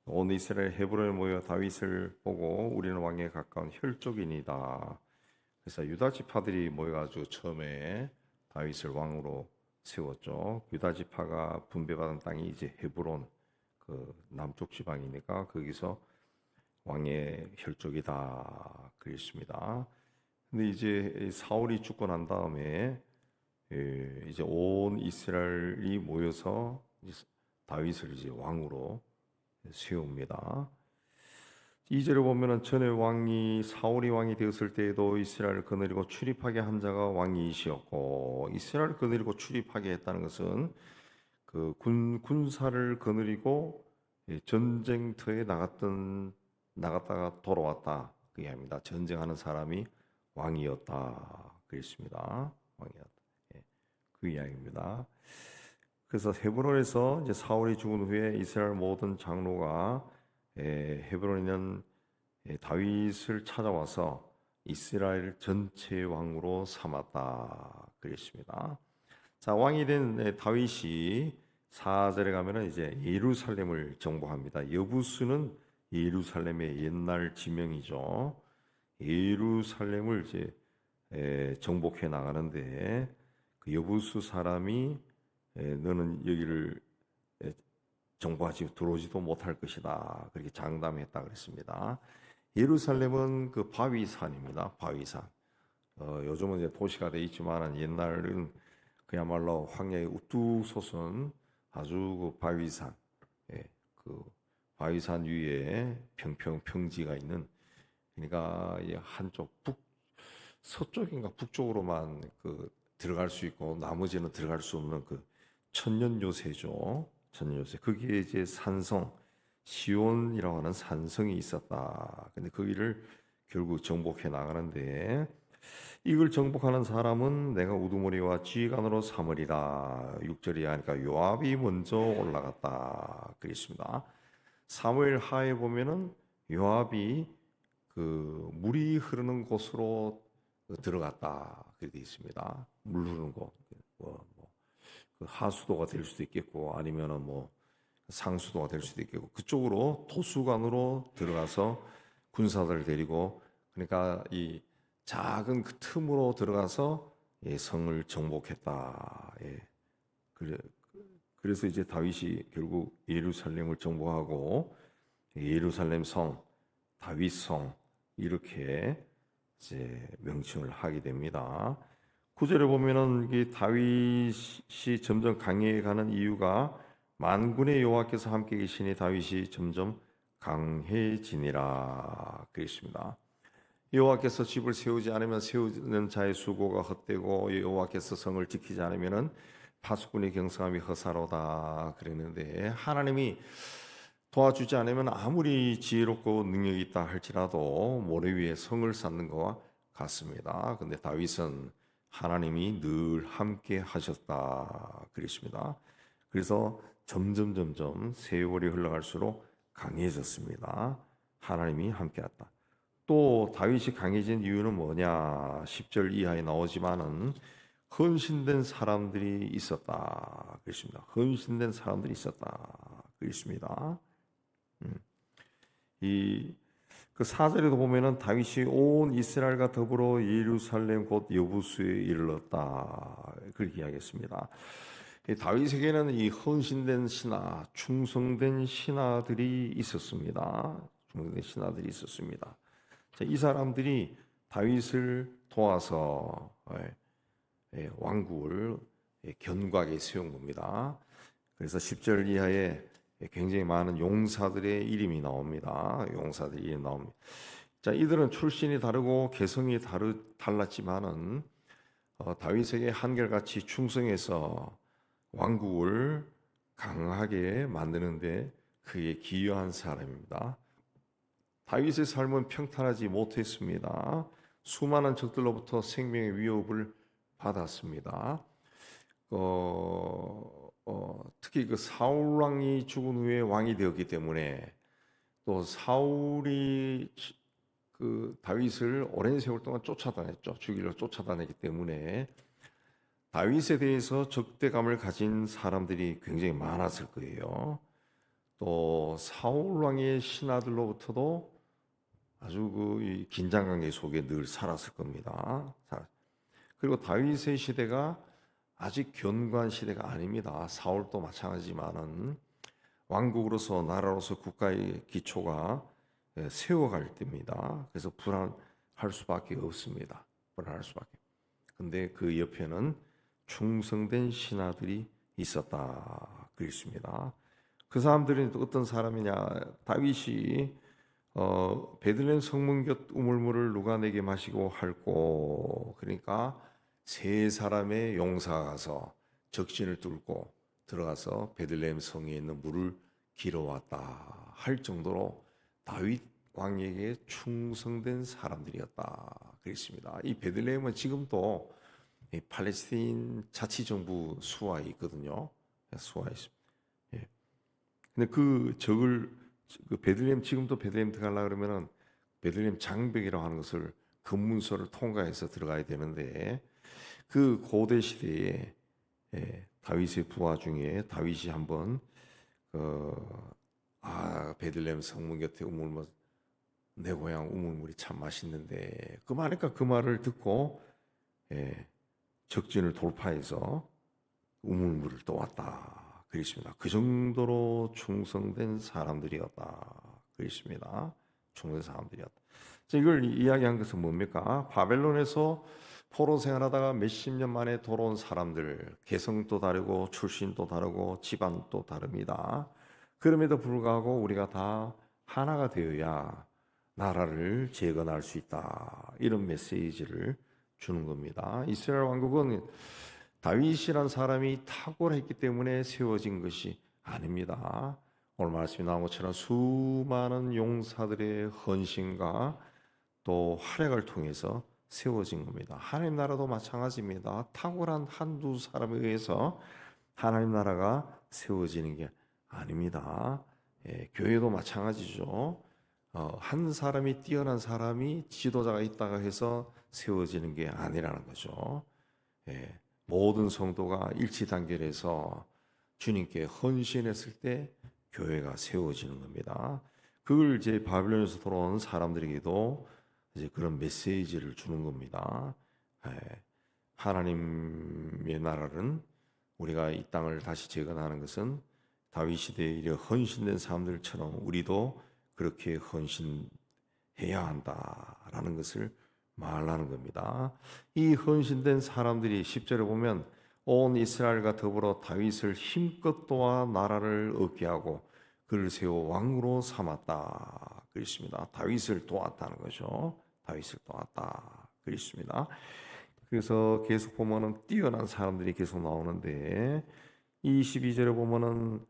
온 이스라엘 헤브론에 모여 다윗을 보고 우리는 왕에 가까운 혈족이니다. 그래서 유다 지파들이 모여가지고 처음에 다윗을 왕으로 세웠죠. 유다 지파가 분배받은 땅이 이제 헤브론 그 남쪽 지방이니까 거기서 왕의 혈족이다 그랬습니다. 근데 이제 사울이 죽고 난 다음에 이제 온 이스라엘이 모여서 다윗을 이제 왕으로 세웁니다. 2절을 보면은 전에 왕이 사울이 왕이 되었을 때에도 이스라엘을 거느리고 출입하게 한 자가 왕이시었고, 이스라엘을 거느리고 출입하게 했다는 것은 그 군사를 거느리고 전쟁터에 나갔다가 돌아왔다 그 이야기입니다. 전쟁하는 사람이 왕이었다 그랬습니다. 왕이었다. 예, 그 이야기입니다. 그래서 헤브론에서 이제 사울이 죽은 후에 이스라엘 모든 장로가 헤브론에 있는 다윗을 찾아와서 이스라엘 전체의 왕으로 삼았다 그랬습니다. 자, 왕이 된 다윗이 4절에 가면은 이제 예루살렘을 정복합니다. 여부수는 예루살렘의 옛날 지명이죠. 예루살렘을 이제 정복해 나가는데 그 여부수 사람이 너는 여기를 정복하지 들어오지도 못할 것이다. 그렇게 장담했다 그랬습니다. 예루살렘은 그 바위산입니다. 바위산. 요즘은 이제 도시가 돼 있지만 옛날은 그야말로 황야의 우뚝 솟은 아주 그 바위산, 그 바위산 위에 평지가 있는, 그러니까 한쪽 서쪽인가 북쪽으로만 그 들어갈 수 있고 나머지는 들어갈 수 없는 그 천년 요새죠. 천년 요새. 거기에 이제 산성 시온이라고 하는 산성이 있었다. 근데 거기를 결국 정복해 나가는데 이걸 정복하는 사람은 내가 우두머리와 지휘관으로 삼으리라. 6절이 하니까 요압이 먼저 올라갔다 그랬습니다. 사무엘 하에 보면은 요압이 그 물이 흐르는 곳으로 들어갔다 그렇게 되어 있습니다. 물 흐르는 곳. 그 하수도가 될 수도 있겠고 아니면은 뭐 상수도가 될 수도 있겠고 그쪽으로 도수관으로 들어가서 군사들을 데리고, 그러니까 이 작은 그 틈으로 들어가서 성을 정복했다. 그래서 이제 다윗이 결국 예루살렘을 정복하고 예루살렘 성, 다윗 성 이렇게 이제 명칭을 하게 됩니다. 9절에 보면은 이 다윗이 점점 강해가는 이유가 만군의 여호와께서 함께 계시니 다윗이 점점 강해지니라 그랬습니다. 여호와께서 집을 세우지 않으면 세우는 자의 수고가 헛되고 여호와께서 성을 지키지 않으면은 파수꾼의 경성함이 허사로다 그랬는데, 하나님이 도와주지 않으면 아무리 지혜롭고 능력이 있다 할지라도 모래 위에 성을 쌓는 것과 같습니다. 근데 다윗은 하나님이 늘 함께 하셨다 그랬습니다. 그래서 점점 세월이 흘러갈수록 강해졌습니다. 하나님이 함께했다. 또 다윗이 강해진 이유는 뭐냐? 10절 이하에 나오지만은 헌신된 사람들이 있었다 그랬습니다. 헌신된 사람들이 있었다 그랬습니다. 그 4절에도 보면은 다윗이 온 이스라엘과 더불어 예루살렘 곧 여부수에 이르렀다 그렇게 이야기했습니다. 다윗에게는 이 헌신된 신하, 충성된 신하들이 있었습니다. 충성된 신하들이 있었습니다. 자, 이 사람들이 다윗을 도와서 왕국을 견고하게 세운 겁니다. 그래서 10절 이하에 굉장히 많은 용사들의 이름이 나옵니다. 용사들의 이름이 나옵니다. 자, 이들은 출신이 다르고 개성이 달랐지만은 다윗에게 한결같이 충성해서 왕국을 강하게 만드는데 그에 기여한 사람입니다. 다윗의 삶은 평탄하지 못했습니다. 수많은 적들로부터 생명의 위협을 받았습니다. 특히 그 사울 왕이 죽은 후에 왕이 되었기 때문에, 또 사울이 그 다윗을 오랜 세월 동안 쫓아다녔죠. 죽이려 쫓아다녔기 때문에 다윗에 대해서 적대감을 가진 사람들이 굉장히 많았을 거예요. 또 사울 왕의 신하들로부터도 아주 이 긴장 관계 속에 늘 살았을 겁니다. 그리고 다윗의 시대가 아직 견고한 시대가 아닙니다. 사울도 마찬가지지만은 왕국으로서 나라로서 국가의 기초가 세워갈 때입니다. 그래서 불안할 수밖에 없습니다. 불안할 수밖에. 근데 그 옆에는 충성된 신하들이 있었다 그랬습니다. 그 사람들은 어떤 사람이냐? 다윗이 베들레헴 성문 곁 우물물을 누가 내게 마시고 할꼬. 그러니까 세 사람의 용사가 가서 적신을 뚫고 들어가서 베들레헴 성에 있는 물을 길어왔다 할 정도로 다윗 왕에게 충성된 사람들이었다 그랬습니다. 이 베들레헴은 지금도 이 팔레스타인 자치정부 수하에 있거든요. 수하에 있습니다. 예. 근데 그 베들레헴 지금도 베들레헴 들어가려 그러면은 베들레헴 장벽이라고 하는 것을 검문소를 통과해서 들어가야 되는데 그 고대 시대에 다윗의 부하 중에 다윗이 한번 베들레헴 성문 곁에 우물물 내 고향 우물물이 참 맛있는데 그 말이니까 그 말을 듣고 적진을 돌파해서 우물물을 떠왔다 그랬습니다. 그 정도로 충성된 사람들이었다 그랬습니다. 충성된 사람들이었다. 이걸 이야기한 것은 뭡니까? 바벨론에서 포로 생활하다가 몇십 년 만에 돌아온 사람들, 개성도 다르고 출신도 다르고 집안도 다릅니다. 그럼에도 불구하고 우리가 다 하나가 되어야 나라를 재건할 수 있다. 이런 메시지를 주는 겁니다. 이스라엘 왕국은 다윗이란 사람이 탁월했기 때문에 세워진 것이 아닙니다. 오늘 말씀이 나온 것처럼 수많은 용사들의 헌신과 또 활약을 통해서 세워진 겁니다. 하나님 나라도 마찬가지입니다. 탁월한 한두 사람에 의해서 하나님 나라가 세워지는 게 아닙니다. 교회도 마찬가지죠. 한 사람이 뛰어난 사람이 지도자가 있다가 해서 세워지는 게 아니라는 거죠. 모든 성도가 일치단결해서 주님께 헌신했을 때 교회가 세워지는 겁니다. 그걸 이제 바벨론에서 돌아온 사람들에게도 이제 그런 메시지를 주는 겁니다. 하나님의 나라는 우리가 이 땅을 다시 재건하는 것은 다윗 시대에 헌신된 사람들처럼 우리도 그렇게 헌신해야 한다라는 것을 말하는 겁니다. 이 헌신된 사람들이 10절에 보면 온 이스라엘과 더불어 다윗을 힘껏 도와 나라를 얻게 하고 그를 세워 왕으로 삼았다 그랬습니다. 다윗을 도왔다는 거죠. 다윗을 도왔다 그랬습니다. 그래서 계속 보면은 뛰어난 사람들이 계속 나오는데 22절에 보면은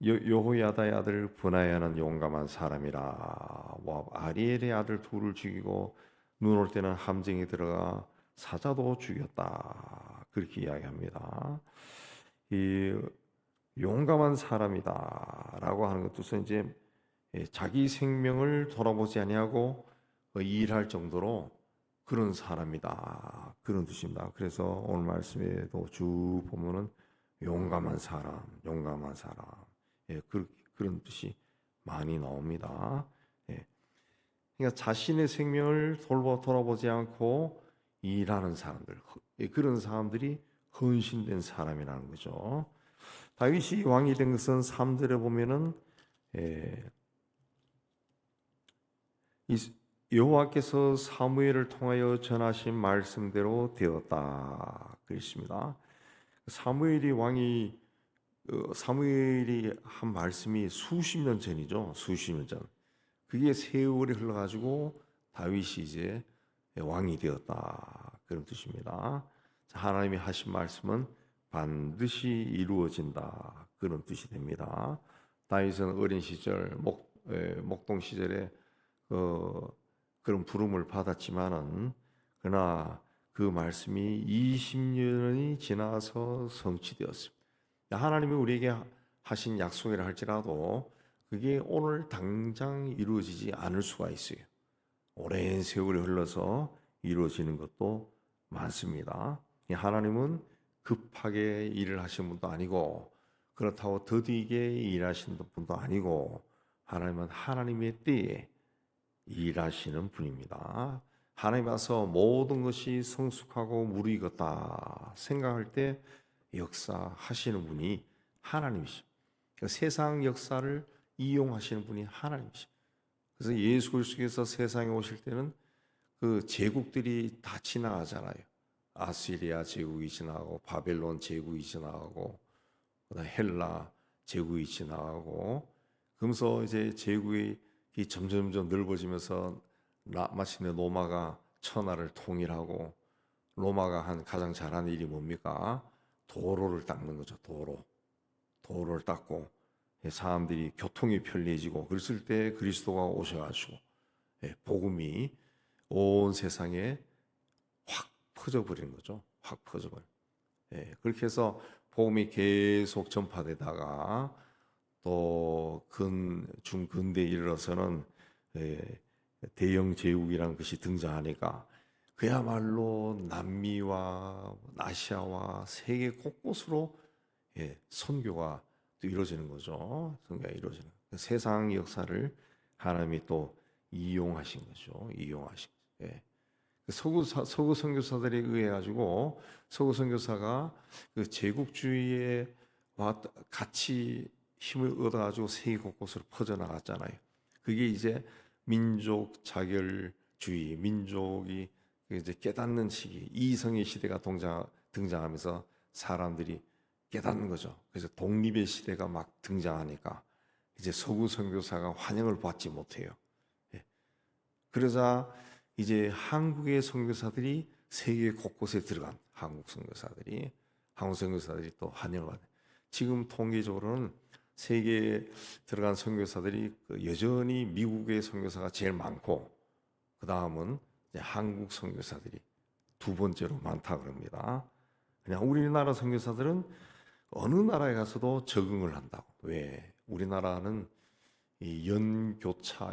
여호야다의 아들 브나야는 용감한 사람이라 아리엘의 아들 둘을 죽이고 눈 올 때는 함정에 들어가 사자도 죽였다 그렇게 이야기합니다. 이 용감한 사람이다라고 하는 것도 이제 자기 생명을 돌아보지 아니하고 일할 정도로 그런 사람이다 그런 뜻입니다. 그래서 오늘 말씀에도 쭉 보면은 용감한 사람, 용감한 사람, 그런 뜻이 많이 나옵니다. 그러니까 자신의 생명을 돌아보지 않고 일하는 사람들, 그런 사람들이 헌신된 사람이라는 거죠. 다윗이 왕이 된 것은 3절에 보면은 여호와께서 사무엘을 통하여 전하신 말씀대로 되었다 그랬습니다. 사무엘이 한 말씀이 수십 년 전이죠. 수십 년 전. 그게 세월이 흘러가지고 다윗이 이제 왕이 되었다 그런 뜻입니다. 하나님이 하신 말씀은 반드시 이루어진다 그런 뜻이 됩니다. 다윗은 어린 시절 목동 시절에 그런 부름을 받았지만은 그러나 그 말씀이 20년이 지나서 성취되었습니다. 하나님이 우리에게 하신 약속이라 할지라도 그게 오늘 당장 이루어지지 않을 수가 있어요. 오랜 세월이 흘러서 이루어지는 것도 많습니다. 하나님은 급하게 일을 하시는 분도 아니고 그렇다고 더디게 일하시는 분도 아니고 하나님은 하나님의 때에 일하시는 분입니다. 하나님 와서 모든 것이 성숙하고 무르익었다 생각할 때 역사하시는 분이 하나님이십니다. 그러니까 세상 역사를 이용하시는 분이 하나님이십니다. 그래서 예수 그리스도께서 세상에 오실 때는 그 제국들이 다 지나가잖아요. 아시리아 제국이 지나가고 바벨론 제국이 지나가고 그다음 헬라 제국이 지나가고 그러면서 이제 제국이 점점 넓어지면서 마침내 로마가 천하를 통일하고 로마가 한 가장 잘한 일이 뭡니까? 도로를 닦는 거죠. 도로를 닦고 사람들이 교통이 편리해지고 그랬을 때 그리스도가 오셔가지고 복음이 온 세상에 확 퍼져버리는 거죠. 확 퍼져버려. 그렇게 해서 복음이 계속 전파되다가 또 중근대에 이르러서는 대영 제국이라는 것이 등장하니까 그야말로 남미와 아시아와 세계 곳곳으로 선교가 또 이루어지는 거죠. 선교가 이루어지는 세상 역사를 하나님이 또 이용하신 거죠. 이용하신 거죠. 서구 선교사들에 의해 가지고 서구 선교사가 그 제국주의에 같이 힘을 얻어 가지고 세계 곳곳으로 퍼져 나갔잖아요. 그게 이제 민족 자결주의, 민족이 이제 깨닫는 시기, 이성의 시대가 등장하면서 사람들이 깨닫는 거죠. 그래서 독립의 시대가 막 등장하니까 이제 서구 선교사가 환영을 받지 못해요. 그러자 이제 한국의 선교사들이 세계 곳곳에 들어간 한국 선교사들이 또 환영을 받아요. 지금 통계적으로는 세계에 들어간 선교사들이 여전히 미국의 선교사가 제일 많고 그 다음은 한국 선교사들이 두 번째로 많다 그럽니다. 그냥 우리나라 선교사들은 어느 나라에 가서도 적응을 한다고. 왜? 우리나라는 이 연교차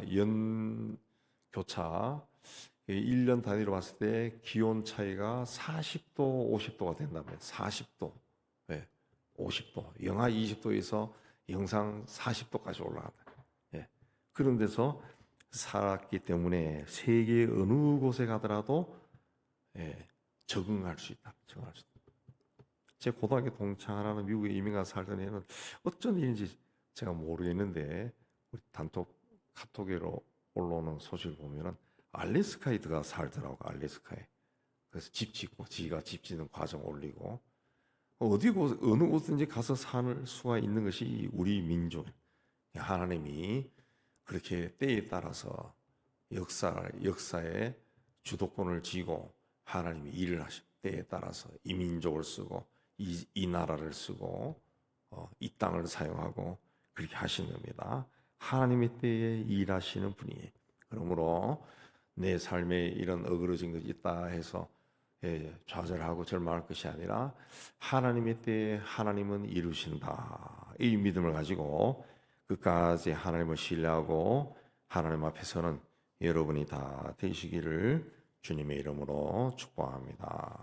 1년 단위로 봤을 때 기온 차이가 40도, 50도가 된다면 40도, 50도, 영하 20도에서 영상 40도까지 올라간다. 그런 데서 살았기 때문에 세계 어느 곳에 가더라도 적응할 수 있다. 제 고등학교 동창하는 미국에 이민 가서 살던 애는 어쩐 일인지 제가 모르겠는데 우리 단톡 카톡으로 올라오는 소식을 보면은 알래스카에 들어가 살더라고. 알래스카에. 그래서 집 짓고 지가 집 짓는 과정 올리고 어느 곳든지 가서 살 수가 있는 것이 우리 민족. 하나님이 그렇게 때에 따라서 역사에 주도권을 쥐고 하나님이 일을 하시. 때에 따라서 이 민족을 쓰고 이 나라를 쓰고 이 땅을 사용하고 그렇게 하시는 겁니다. 하나님의 때에 일하시는 분이에요. 그러므로 내 삶에 이런 어그러진 것이 있다 해서 좌절하고 절망할 것이 아니라 하나님의 때에 하나님은 이루신다. 이 믿음을 가지고 끝까지 하나님을 신뢰하고 하나님 앞에서는 여러분이 다 되시기를 주님의 이름으로 축복합니다.